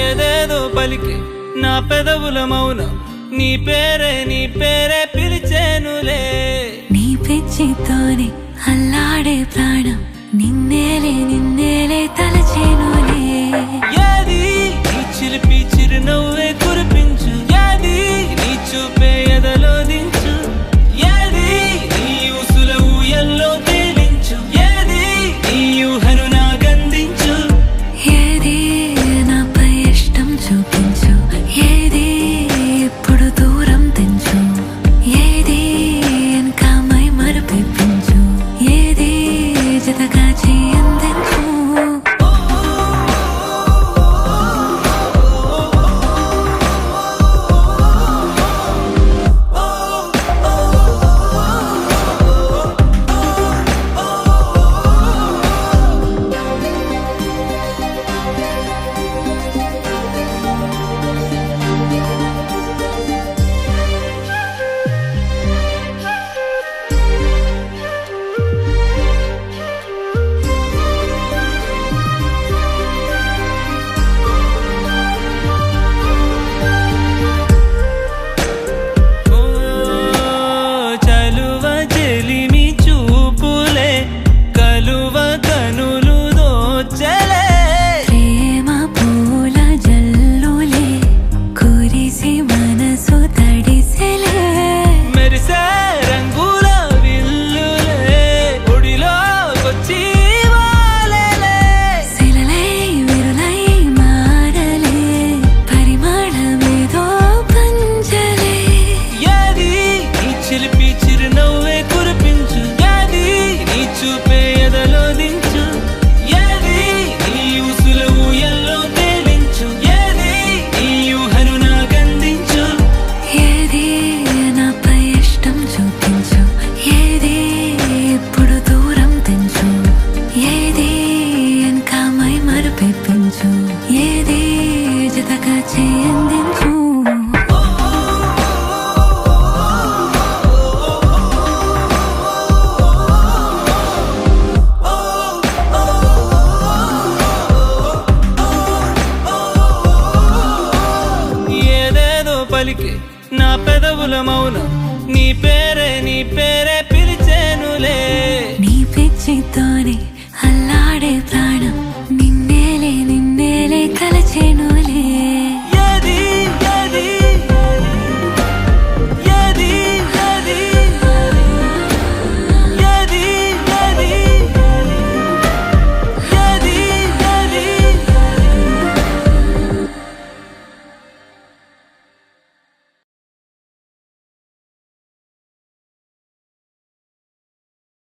ఏదేదో పలికి నా పెదవుల మౌనం నీ పేరే పిలిచేనులే. నీ పిచ్చితోనే అల్లాడే ప్రాణం నిన్నేలే తలచేనులే. ఏది నీ చిలిపి చిరునవ్వే కురిపించు, ఏది నీ చూపే ఎదలో దించు, ఏది నీ ఊసుల ఊయల్లో తేలించు, ఏది నీ ఊహను నాగందించు. ఏది నాపై ఇష్టం చూపించు, ఏది ఇప్పుడు దూరం తెంచు, ఏది ఇంకా మై మరపించు, ఏది జతగా చేయందించు. ఏది జతగా చేయందించు. ఏదేదో పలికి నా పెదవుల మౌనం నీ